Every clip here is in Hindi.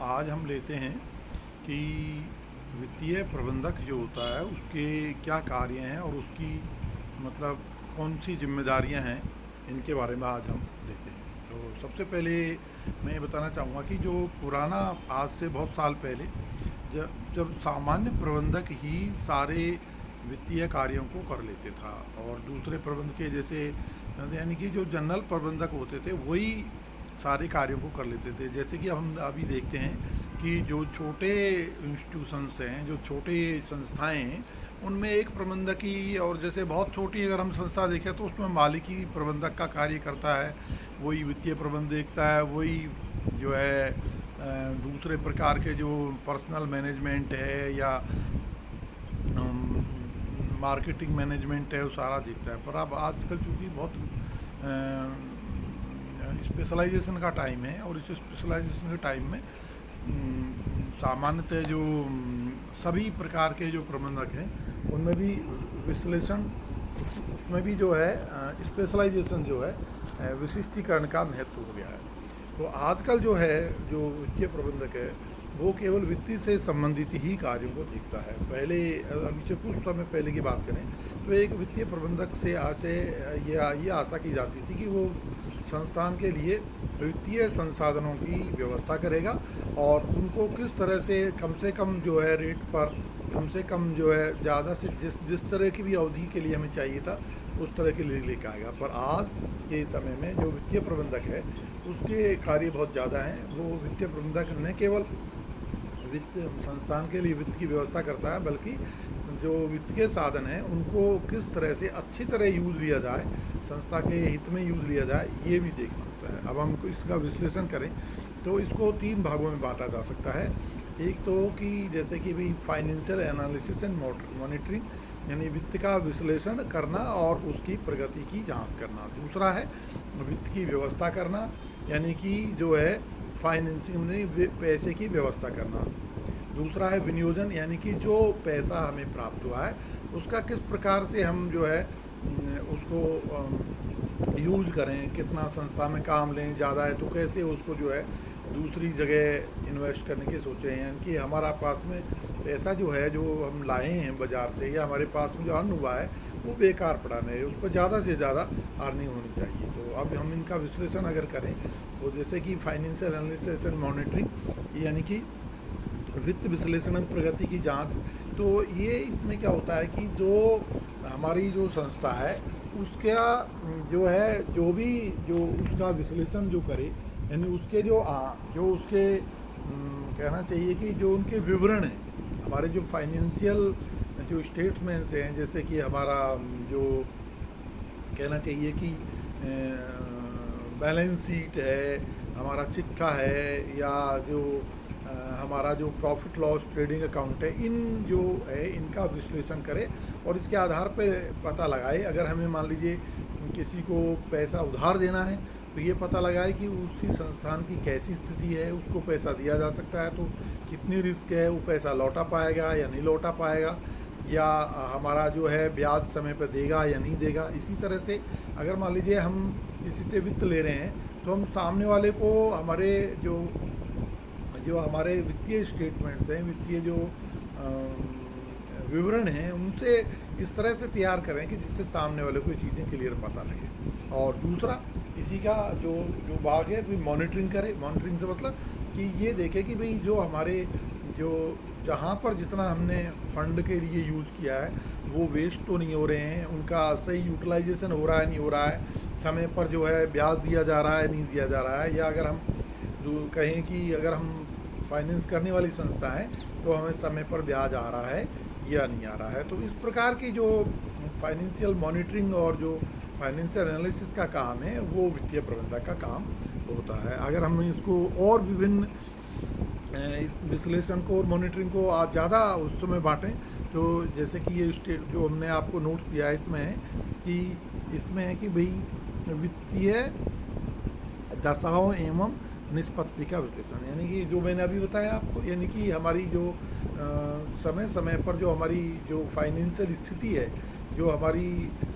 आज हम लेते हैं कि वित्तीय प्रबंधक जो होता है उसके क्या कार्य हैं और उसकी मतलब कौन सी जिम्मेदारियां हैं, इनके बारे में आज हम लेते हैं। तो सबसे पहले मैं ये बताना चाहूँगा कि जो पुराना, आज से बहुत साल पहले जब जब सामान्य प्रबंधक ही सारे वित्तीय कार्यों को कर लेते था और दूसरे प्रबंधक के जैसे यानी कि जो जनरल प्रबंधक होते थे वही सारे कार्यों को कर लेते थे। जैसे कि हम अभी देखते हैं कि जो छोटे इंस्टीट्यूशंस हैं, जो छोटे संस्थाएं हैं, उनमें एक प्रबंधक ही, और जैसे बहुत छोटी अगर हम संस्था देखें तो उसमें मालिकी प्रबंधक का कार्य करता है, वही वित्तीय प्रबंध देखता है, वही जो है दूसरे प्रकार के जो पर्सनल मैनेजमेंट है या मार्केटिंग मैनेजमेंट है वो सारा देखता है। पर अब आजकल चूँकि बहुत स्पेशलाइजेशन का टाइम है और इस स्पेशलाइजेशन के टाइम में सामान्यतः जो सभी प्रकार के जो प्रबंधक हैं उनमें भी विश्लेषण, उसमें भी जो है स्पेशलाइजेशन जो है विशिष्टीकरण का महत्व हो गया है। तो आजकल जो है जो वित्तीय प्रबंधक है वो केवल वित्तीय से संबंधित ही कार्यों को देखता है। पहले अभी से कुछ समय पहले की बात करें तो एक वित्तीय प्रबंधक से आज से ये आशा की जाती थी कि वो संस्थान के लिए वित्तीय संसाधनों की व्यवस्था करेगा और उनको किस तरह से कम जो है रेट पर, कम से कम जो है ज़्यादा से जिस तरह की भी अवधि के लिए हमें चाहिए था उस तरह के लिए लेकर आएगा। पर आज के समय में जो वित्तीय प्रबंधक है उसके कार्य बहुत ज़्यादा हैं। वो वित्तीय प्रबंधक न केवल वित्त संस्थान के लिए वित्त की व्यवस्था करता है, बल्कि जो वित्त के साधन हैं उनको किस तरह से अच्छी तरह यूज़ लिया जाए, संस्था के हित में यूज़ लिया जाए, ये भी देखना होता है। अब हम इसका विश्लेषण करें तो इसको 3 भागों में बांटा जा सकता है। एक तो कि जैसे कि भाई फाइनेंशियल एनालिसिस एंड मॉनिटरिंग, यानी वित्त का विश्लेषण करना और उसकी प्रगति की जांच करना। दूसरा है वित्त की व्यवस्था करना, यानी कि जो है फाइनेंसिंग में पैसे की व्यवस्था करना। दूसरा है विनियोजन, यानी कि जो पैसा हमें प्राप्त हुआ है उसका किस प्रकार से हम जो है उसको यूज करें, कितना संस्था में काम लें, ज़्यादा है तो कैसे उसको जो है दूसरी जगह इन्वेस्ट करने की सोचें। यानी कि हमारा पास में पैसा जो है जो हम लाए हैं बाज़ार से या हमारे पास में जो अर्न हुआ है वो बेकार पड़ा नहीं, उस पर ज़्यादा से ज़्यादा अर्निंग होनी चाहिए। तो अब हम इनका विश्लेषण अगर करें तो जैसे कि फाइनेंशियल एनालिसिस एंड मॉनिटरिंग, यानी कि वित्त विश्लेषण एवं प्रगति की जांच। तो ये इसमें क्या होता है कि जो हमारी जो संस्था है उसका जो है जो उसका विश्लेषण जो करे, यानी उसके जो उसके कहना चाहिए कि जो उनके विवरण हैं, हमारे जो फाइनेंशियल जो स्टेटमेंट्स हैं, जैसे कि हमारा जो कहना चाहिए कि बैलेंस शीट है, हमारा चिट्ठा है, या जो हमारा जो प्रॉफिट लॉस ट्रेडिंग अकाउंट है, इन जो है इनका विश्लेषण करें और इसके आधार पे पता लगाए। अगर हमें मान लीजिए किसी को पैसा उधार देना है तो ये पता लगाए कि उसी संस्थान की कैसी स्थिति है, उसको पैसा दिया जा सकता है तो कितनी रिस्क है, वो पैसा लौटा पाएगा या नहीं लौटा पाएगा, या हमारा जो है ब्याज समय पर देगा या नहीं देगा। इसी तरह से अगर मान लीजिए हम किसी से वित्त ले रहे हैं तो हम सामने वाले को हमारे जो हमारे वित्तीय स्टेटमेंट्स हैं, वित्तीय जो विवरण हैं, उनसे इस तरह से तैयार करें कि जिससे सामने वाले को ये चीज़ें क्लियर पता लगे। और दूसरा इसी का जो भाग है फिर मॉनिटरिंग करें। मॉनिटरिंग से मतलब कि ये देखें कि भाई जो हमारे जो जहाँ पर जितना हमने फंड के लिए यूज़ किया है वो वेस्ट तो नहीं हो रहे हैं, उनका सही यूटिलाइजेशन हो रहा है नहीं हो रहा है, समय पर जो है ब्याज दिया जा रहा है नहीं दिया जा रहा है, या अगर हम जो कहें कि अगर हम फाइनेंस करने वाली संस्था है तो हमें समय पर ब्याज आ रहा है या नहीं आ रहा है। तो इस प्रकार की जो फाइनेंशियल मॉनिटरिंग और जो फाइनेंशियल एनालिसिस का काम है वो वित्तीय प्रबंधक का काम होता है। अगर हम इसको और विभिन्न इस विश्लेषण को और मॉनिटरिंग को आज ज़्यादा उस समय बांटें तो जैसे कि ये स्टेट जो हमने आपको नोट्स दिया है इसमें है कि इसमें है कि भाई वित्तीय दशाओं एवं निष्पत्ति का विश्लेषण, यानी कि जो मैंने अभी बताया आपको, यानी कि हमारी जो समय समय पर जो हमारी जो फाइनेंशियल स्थिति है, जो हमारी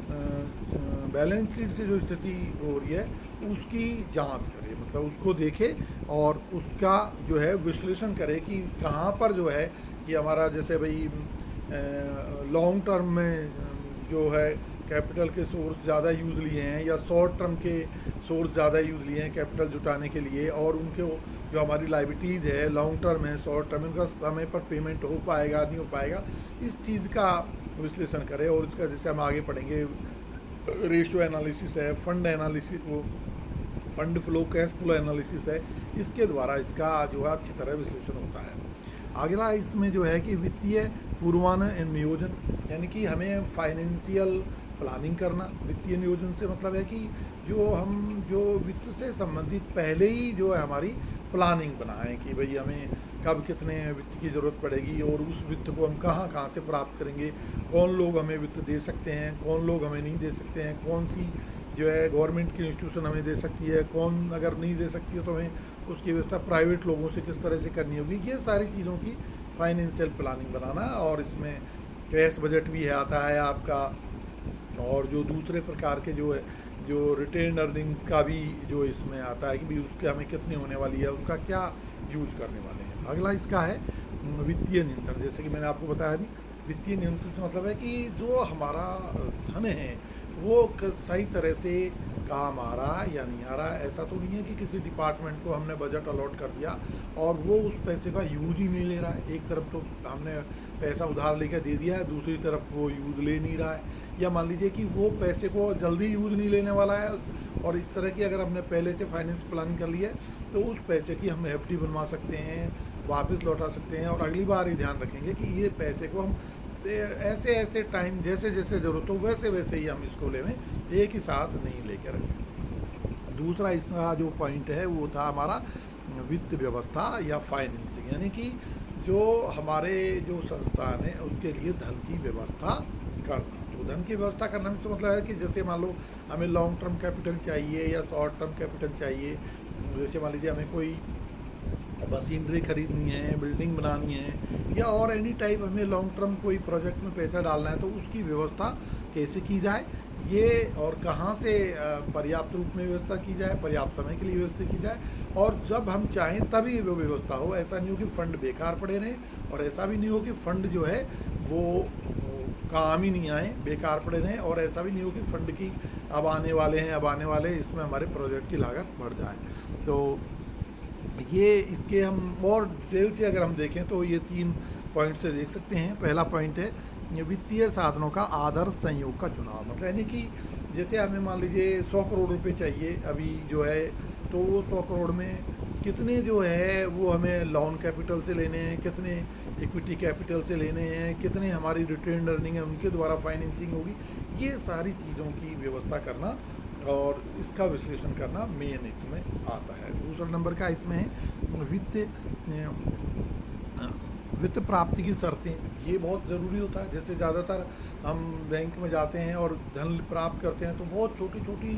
बैलेंस शीट से जो स्थिति हो रही है उसकी जांच करे, मतलब उसको देखे और उसका जो है विश्लेषण करे कि कहाँ पर जो है कि हमारा जैसे भाई लॉन्ग टर्म में जो है कैपिटल के सोर्स ज़्यादा यूज़ लिए हैं या शॉर्ट टर्म के सोर्स ज़्यादा यूज़ लिए हैं कैपिटल जुटाने के लिए, और उनके जो हमारी लाइबिलिटीज़ है लॉन्ग टर्म है शॉर्ट टर्म, उनका समय पर पेमेंट हो पाएगा नहीं हो पाएगा, इस चीज़ का विश्लेषण करें। और इसका जैसे हम आगे पढ़ेंगे रेशियो एनालिसिस है, फंड एनालिसिस, वो fund flow cash flow analysis है, इसके द्वारा इसका जो है अच्छी तरह विश्लेषण होता है। अगला इसमें जो है कि वित्तीय पूर्वानुमान एवं नियोजन, यानी कि हमें फाइनेंशियल प्लानिंग करना। वित्तीय नियोजन से मतलब है कि जो वित्त से संबंधित पहले ही जो है हमारी प्लानिंग बनाएं कि भाई हमें कब कितने वित्त की ज़रूरत पड़ेगी और उस वित्त को हम कहाँ कहाँ से प्राप्त करेंगे, कौन लोग हमें वित्त दे सकते हैं, कौन लोग हमें नहीं दे सकते हैं, कौन सी जो है गवर्नमेंट की इंस्टीट्यूशन हमें दे सकती है, कौन अगर नहीं दे सकती है तो हमें उसकी व्यवस्था प्राइवेट लोगों से किस तरह से करनी होगी। ये सारी चीज़ों की फाइनेंशियल प्लानिंग बनाना, और इसमें कैश बजट भी आता है आपका, और जो दूसरे प्रकार के जो है जो रिटेन अर्निंग का भी जो इसमें आता है कि भी उसके हमें कितनी होने वाली है, उसका क्या यूज करने वाले हैं। अगला इसका है वित्तीय नियंत्रण। जैसे कि मैंने आपको बताया अभी, वित्तीय नियंत्रण से मतलब है कि जो हमारा धन है वो सही तरह से काम आ रहा है या नहीं आ रहा है। ऐसा तो नहीं है कि किसी डिपार्टमेंट को हमने बजट अलॉट कर दिया और वो उस पैसे का यूज ही नहीं ले रहा है। एक तरफ तो हमने पैसा उधार लेकर दे दिया है, दूसरी तरफ वो यूज ले नहीं रहा है, या मान लीजिए कि वो पैसे को जल्दी यूज नहीं लेने वाला है। और इस तरह की अगर हमने पहले से फाइनेंस प्लानिंग कर लिया है तो उस पैसे की हम एफडी बनवा सकते हैं, वापस लौटा सकते हैं, और अगली बार ही ध्यान रखेंगे कि ये पैसे को हम ऐसे ऐसे टाइम जैसे जैसे ज़रूरत हो वैसे वैसे ही हम इसको लेवें, एक ही साथ नहीं लेकर रखें। दूसरा इसका जो पॉइंट है वो था हमारा वित्त व्यवस्था या फाइनेंसिंग, यानी कि जो हमारे जो संस्थान है उसके लिए धन की व्यवस्था करना। तो धन की व्यवस्था करने से मतलब है कि जैसे मान लो हमें लॉन्ग टर्म कैपिटल चाहिए या शॉर्ट टर्म कैपिटल चाहिए, जैसे मान लीजिए हमें कोई मशीनरी खरीदनी है, बिल्डिंग बनानी है, या और एनी टाइप हमें लॉन्ग टर्म कोई प्रोजेक्ट में पैसा डालना है, तो उसकी व्यवस्था कैसे की जाए ये, और कहाँ से पर्याप्त रूप में व्यवस्था की जाए, पर्याप्त समय के लिए व्यवस्था की जाए, और जब हम चाहें तभी वो व्यवस्था हो। ऐसा नहीं हो कि फंड बेकार पड़े रहें, और ऐसा भी नहीं हो कि फंड जो है वो काम ही नहीं आए, बेकार पड़े रहें, और ऐसा भी नहीं हो कि फंड की अब आने वाले इसमें हमारे प्रोजेक्ट की लागत बढ़ जाए। तो ये इसके हम और डिटेल से अगर हम देखें तो ये 3 पॉइंट से देख सकते हैं। पहला पॉइंट है वित्तीय साधनों का आदर्श संयोग का चुनाव, मतलब यानी कि जैसे हमें मान लीजिए 100 करोड़ रुपए चाहिए अभी जो है, तो वो 100 करोड़ में कितने जो है वो हमें लोन कैपिटल से लेने हैं, कितने इक्विटी कैपिटल से लेने हैं, कितने हमारी रिटेन अर्निंग है उनके द्वारा फाइनेंसिंग होगी, ये सारी चीज़ों की व्यवस्था करना और इसका विश्लेषण करना मेन इसमें आता है। दूसरा नंबर का इसमें है वित्त प्राप्ति की शर्तें, ये बहुत ज़रूरी होता है। जैसे ज़्यादातर हम बैंक में जाते हैं और धन प्राप्त करते हैं तो बहुत छोटी छोटी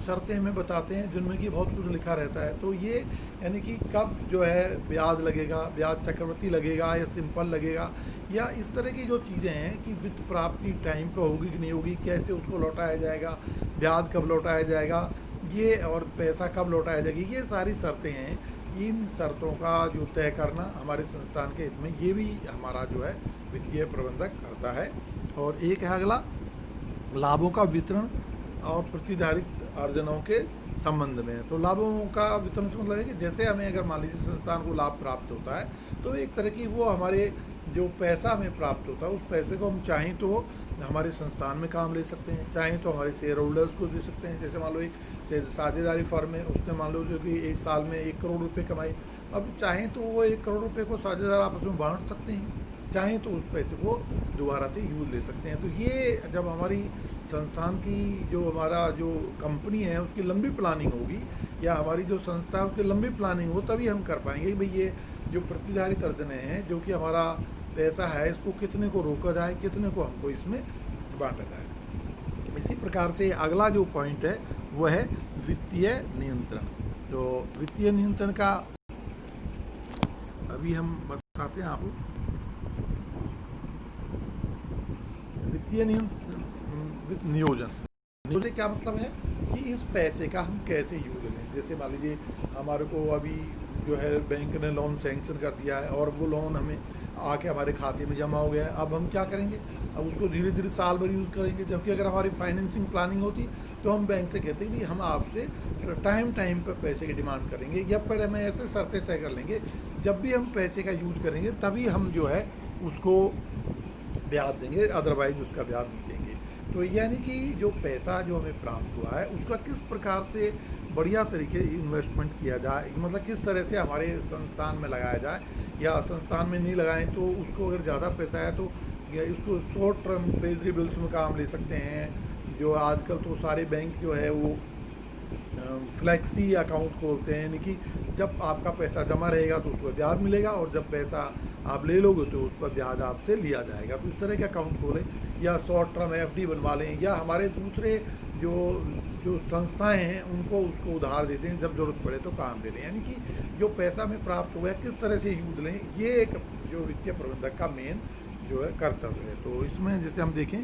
शर्तें हमें बताते हैं जिनमें कि बहुत कुछ लिखा रहता है। तो ये यानी कि कब जो है ब्याज लगेगा, ब्याज चक्रवृद्धि लगेगा या सिंपल लगेगा, या इस तरह की जो चीज़ें हैं कि वित्त प्राप्ति टाइम पे होगी कि नहीं होगी, कैसे उसको लौटाया जाएगा, ब्याज कब लौटाया जाएगा, ये और पैसा कब लौटाया जाएगा, ये सारी शर्तें हैं। इन शर्तों का जो तय करना हमारे संस्थान के हित में, ये भी हमारा जो है वित्तीय प्रबंधक करता है। और एक है अगला लाभों का वितरण और प्रतिधारित अर्जनों के संबंध में। तो लाभों का वितरण से मतलब है कि जैसे हमें अगर मान लीजिए संस्थान को लाभ प्राप्त होता है तो एक तरह की वो हमारे जो पैसा हमें प्राप्त होता है उस पैसे को हम चाहें तो हमारे संस्थान में काम ले सकते हैं, चाहें तो हमारे शेयर होल्डर्स को दे सकते हैं। जैसे मान लो एक साझेदारी फर्म है, उसने मान लो जो कि 1 साल में 1 करोड़ रुपए कमाई, अब चाहें तो वो 1 करोड़ रुपए को साझेदार आपस में बांट सकते हैं, चाहें तो उस पैसे को दोबारा से यूज़ ले सकते हैं। तो ये जब हमारी संस्थान की जो हमारा जो कंपनी है उसकी लंबी प्लानिंग होगी, या हमारी जो संस्था है उसकी लंबी प्लानिंग हो, तभी हम कर पाएंगे कि भाई ये जो प्रतिधारित अर्जन है जो कि हमारा पैसा है इसको कितने को रोका जाए, कितने को हमको इसमें बांटा जाए। इसी प्रकार से अगला जो पॉइंट है वो है वित्तीय नियंत्रण। तो वित्तीय नियंत्रण का अभी हम बताते हैं आपको। वित्तीय नियोजन। नियोजन क्या मतलब है कि इस पैसे का हम कैसे यूज लें। जैसे मान लीजिए हमारे को अभी जो है बैंक ने लोन सैंक्शन कर दिया है और वो लोन हमें आके हमारे खाते में जमा हो गया है। अब हम क्या करेंगे, अब उसको धीरे धीरे साल भर यूज़ करेंगे। जबकि अगर हमारी फाइनेंसिंग प्लानिंग होती तो हम बैंक से कहते हैं कि हम आपसे टाइम टाइम पर पैसे की डिमांड करेंगे, या फिर हमें ऐसे शर्तें तय कर लेंगे जब भी हम पैसे का यूज करेंगे तभी हम जो है उसको ब्याज देंगे, अदरवाइज उसका ब्याज नहीं देंगे। तो यानी कि जो पैसा जो हमें प्राप्त हुआ है उसका किस प्रकार से बढ़िया तरीके इन्वेस्टमेंट किया जाए, मतलब किस तरह से हमारे संस्थान में लगाया जाए, या संस्थान में नहीं लगाएं तो उसको अगर ज़्यादा पैसा है तो या इसको शॉर्ट टर्म ट्रेजरी बिल्स में काम ले सकते हैं। जो आजकल तो सारे बैंक जो है वो फ्लैक्सी अकाउंट खोलते हैं, यानी कि जब आपका पैसा जमा रहेगा तो उस पर ब्याज मिलेगा और जब पैसा आप ले लोगे तो उस पर ब्याज आपसे लिया जाएगा। तो इस तरह के अकाउंट खोलें या शॉर्ट टर्म एफडी बनवा लें, या हमारे दूसरे जो जो संस्थाएं हैं उनको उसको उधार देते हैं, जब ज़रूरत पड़े तो काम ले लें। यानी कि जो पैसा हमें प्राप्त हुआ है किस तरह से यूज लें, ये एक जो वित्तीय प्रबंधक का मेन जो है कर्तव्य है। तो इसमें जैसे हम देखें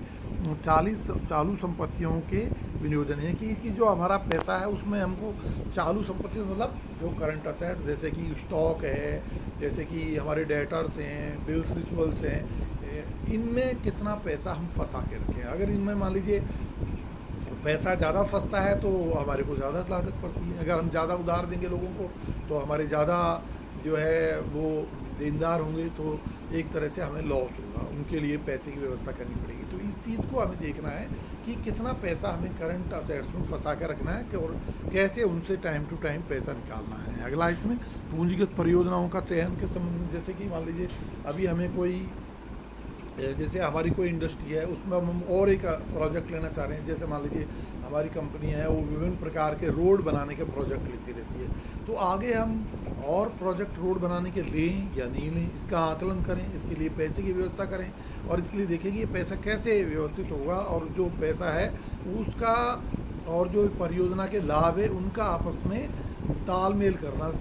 40 चालू संपत्तियों के विनियोजन है कि जो हमारा पैसा है उसमें हमको चालू संपत्ति मतलब जो करंट असेट जैसे कि स्टॉक है, जैसे कि हमारे डेटर्स हैं, बिल्स रिसीवेबल्स हैं, इनमें कितना पैसा हम फंसा के रखें। अगर इनमें मान लीजिए पैसा ज़्यादा फंसता है तो हमारे को ज़्यादा लागत पड़ती है। अगर हम ज़्यादा उधार देंगे लोगों को तो हमारे ज़्यादा जो है वो देनदार होंगे, तो एक तरह से हमें लॉस होगा, उनके लिए पैसे की व्यवस्था करनी पड़ेगी। तो इस चीज़ को हमें देखना है कि कितना पैसा हमें करंट असेट्स में फंसा कर रखना है और कैसे उनसे टाइम टू टाइम पैसा निकालना है। अगला इसमें पूंजीगत परियोजनाओं का चयन के संबंध में, जैसे कि मान लीजिए अभी हमें कोई जैसे हमारी कोई इंडस्ट्री है उसमें हम और एक प्रोजेक्ट लेना चाह रहे हैं। जैसे मान लीजिए हमारी कंपनी है वो विभिन्न प्रकार के रोड बनाने के प्रोजेक्ट लेती रहती है, तो आगे हम और प्रोजेक्ट रोड बनाने के लें या नहीं लें, इसका आकलन करें, इसके लिए पैसे की व्यवस्था करें और इसके लिए देखें कि ये पैसा कैसे व्यवस्थित होगा और जो पैसा है उसका और जो परियोजना के लाभ है उनका आपस में तालमेल करना,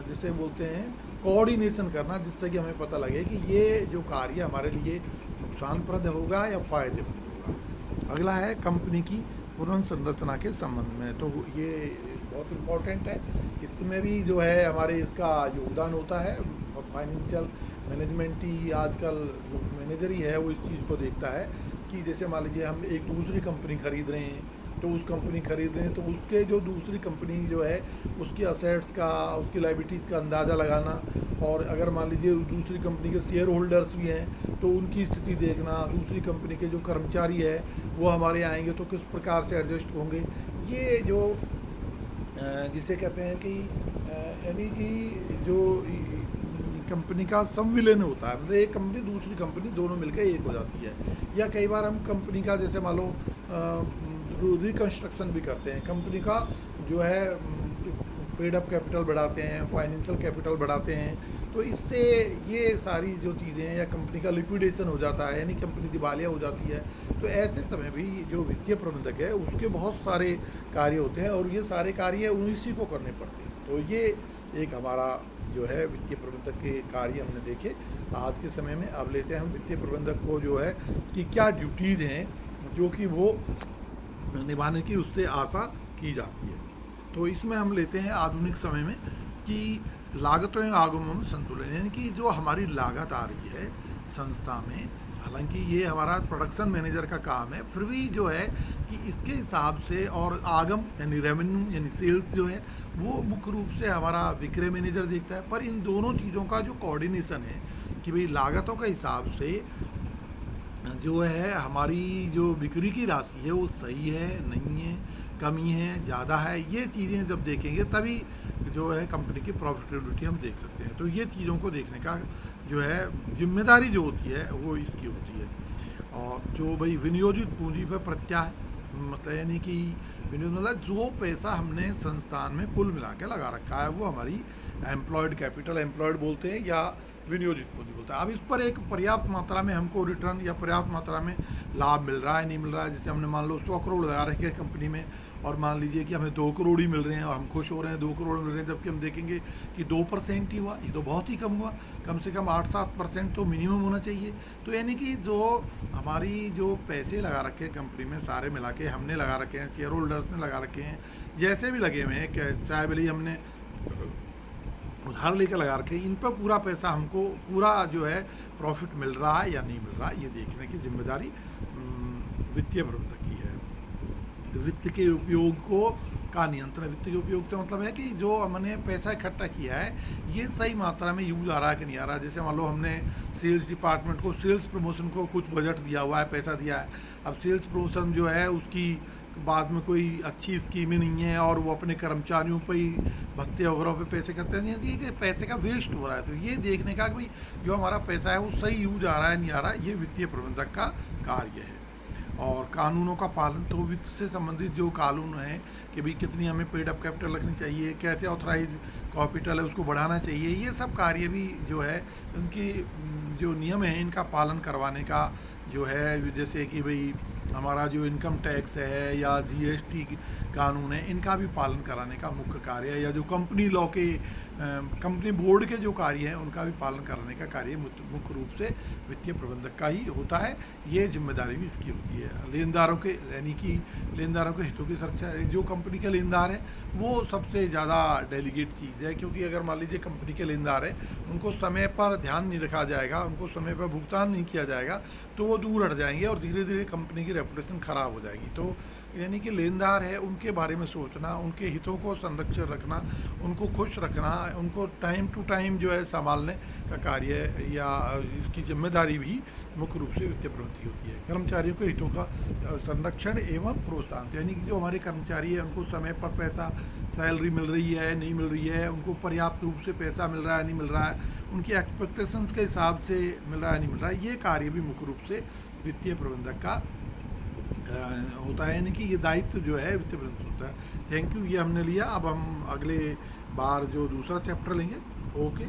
जिसे बोलते हैं कोऑर्डिनेशन करना, जिससे कि हमें पता लगे कि ये जो कार्य हमारे लिए नुकसानप्रद होगा या फ़ायदेमंद होगा। अगला है कंपनी की पुनर्संरचना के संबंध में, तो ये बहुत इम्पोर्टेंट है। इसमें भी जो है हमारे इसका योगदान होता है। फाइनेंशियल मैनेजमेंट ही आजकल जो मैनेजर ही है वो इस चीज़ को देखता है कि जैसे मान लीजिए हम एक दूसरी कंपनी खरीद रहे हैं, तो उस कंपनी खरीद रहे हैं तो उसके जो दूसरी कंपनी जो है उसकी असेट्स का, उसकी लायबिलिटीज़ का अंदाज़ा लगाना, और अगर मान लीजिए दूसरी कंपनी के शेयर होल्डर्स भी हैं तो उनकी स्थिति देखना, दूसरी कंपनी के जो कर्मचारी है वो हमारे आएंगे तो किस प्रकार से एडजस्ट होंगे। ये जो जिसे कहते हैं कि यानी कि जो कंपनी का संविलीन होता है, मतलब एक कंपनी दूसरी कंपनी दोनों मिलकर एक हो जाती है। या कई बार हम कंपनी का जैसे मान लो रिकंस्ट्रक्शन भी करते हैं, कंपनी का जो है पेड अप कैपिटल बढ़ाते हैं, फाइनेंशियल कैपिटल बढ़ाते हैं, तो इससे ये सारी जो चीज़ें हैं, या कंपनी का लिक्विडेशन हो जाता है यानी कंपनी दिवालिया हो जाती है, तो ऐसे समय भी जो वित्तीय प्रबंधक है उसके बहुत सारे कार्य होते हैं और ये सारे कार्य उन्हीं को करने पड़ते हैं। तो ये एक हमारा जो है वित्तीय प्रबंधक के कार्य हमने देखे आज के समय में। अब लेते हैं हम वित्तीय प्रबंधक को जो है कि क्या ड्यूटीज़ हैं जो कि वो निभाने की उससे आशा की जाती है। तो इसमें हम लेते हैं आधुनिक समय में कि लागतों एवं आगमन संतुलन, यानी कि जो हमारी लागत आ रही है संस्था में, हालांकि ये हमारा प्रोडक्शन मैनेजर का काम है, फिर भी जो है कि इसके हिसाब से, और आगम यानी रेवेन्यू यानी सेल्स जो है वो मुख्य रूप से हमारा विक्रय मैनेजर देखता है। पर इन दोनों चीज़ों का जो कोऑर्डिनेशन है कि भाई लागतों के हिसाब से जो है हमारी जो बिक्री की राशि है वो सही है, नहीं है, कमी है, ज़्यादा है, ये चीज़ें जब देखेंगे तभी जो है कंपनी की प्रॉफिटेबिलिटी हम देख सकते हैं। तो ये चीज़ों को देखने का जो है जिम्मेदारी जो होती है वो इसकी होती है। और जो भाई विनियोजित पूंजी पर प्रत्याय, मतलब यानी कि विनियोजित मतलब जो पैसा हमने संस्थान में कुल मिला के लगा रखा है वो हमारी एम्प्लॉयड कैपिटल एम्प्लॉयड बोलते हैं या विनियोजित पूंजी बोलते हैं। अब इस पर एक पर्याप्त मात्रा में हमको रिटर्न या पर्याप्त मात्रा में लाभ मिल रहा है नहीं मिल रहा है। जैसे हमने मान लो 100 करोड़ लगा रखे हैं कंपनी में और मान लीजिए कि हमें 2 करोड़ ही मिल रहे हैं और हम खुश हो रहे हैं 2 करोड़ मिल रहे हैं, जबकि हम देखेंगे कि 2% ही हुआ, ये तो बहुत ही कम हुआ। कम से कम 8-7% तो मिनिमम होना चाहिए। तो यानी कि जो हमारी जो पैसे लगा रखे हैं कंपनी में सारे मिला के हमने लगा रखे हैं, शेयर होल्डर्स ने लगा रखे हैं, जैसे भी लगे हुए हैं, चाहे भले ही हमने उधार लेकर लगा रखे हैं, इन पर पूरा पैसा हमको पूरा जो है प्रॉफिट मिल रहा है या नहीं मिल रहा है, ये देखने की जिम्मेदारी वित्तीय प्रबंधक की है। वित्त के उपयोग को का नियंत्रण, वित्त के उपयोग से मतलब है कि जो हमने पैसा इकट्ठा किया है ये सही मात्रा में यूज आ रहा है कि नहीं आ रहा है। जैसे मान लो हमने सेल्स डिपार्टमेंट को सेल्स प्रमोशन को कुछ बजट दिया हुआ है, पैसा दिया है, अब सेल्स प्रमोशन जो है उसकी बाद में कोई अच्छी स्कीमें नहीं है और वो अपने कर्मचारियों पर ही भत्ते वगैरह पे पैसे करते हैं, ये पैसे का वेस्ट हो रहा है। तो ये देखने का कि भाई जो हमारा पैसा है वो सही यूज आ रहा है नहीं आ रहा है, ये वित्तीय प्रबंधक का कार्य है। और कानूनों का पालन, तो वित्त से संबंधित जो कानून है कि भाई कितनी हमें पेड अप कैपिटल रखनी चाहिए, कैसे ऑथराइज कैपिटल है उसको बढ़ाना चाहिए, ये सब कार्य भी जो है उनकी जो नियम है इनका पालन करवाने का जो है, जैसे कि भाई हमारा जो इनकम टैक्स है या जीएसटी कानून है, इनका भी पालन कराने का मुख्य कार्य है, या जो कंपनी लॉ के कंपनी बोर्ड के जो कार्य हैं उनका भी पालन कराने का कार्य मुख्य रूप से वित्तीय प्रबंधक का ही होता है। ये जिम्मेदारी भी इसकी होती है। लेनदारों के यानी कि लेनदारों के हितों की सुरक्षा, जो कंपनी के लेनदार हैं वो सबसे ज़्यादा डेलीगेट चीज़ है, क्योंकि अगर मान लीजिए कंपनी के लेनदार हैं उनको समय पर ध्यान नहीं रखा जाएगा, उनको समय पर भुगतान नहीं किया जाएगा तो वो दूर हट जाएंगे और धीरे धीरे कंपनी की रेपुटेशन ख़राब हो जाएगी। तो यानी कि लेनदार है उनके बारे में सोचना, उनके हितों को संरक्षण रखना, उनको खुश रखना, उनको टाइम टू टाइम जो है संभालने का कार्य या इसकी जिम्मेदारी भी मुख्य रूप से वित्तीय प्रवृत्ति होती है। कर्मचारियों के हितों का संरक्षण एवं प्रोत्साहन, यानी कि जो हमारे कर्मचारी है उनको समय पर पैसा सैलरी मिल रही है नहीं मिल रही है, उनको पर्याप्त रूप से पैसा मिल रहा है नहीं मिल रहा है, उनकी एक्सपेक्टेशंस के हिसाब से मिल रहा है नहीं मिल रहा है, ये कार्य भी मुख्य रूप से वित्तीय प्रबंधक का होता है। यानी कि ये दायित्व जो है वित्तीय प्रबंधक होता है। थैंक यू, ये हमने लिया। अब हम अगले बार जो दूसरा चैप्टर लेंगे। ओके।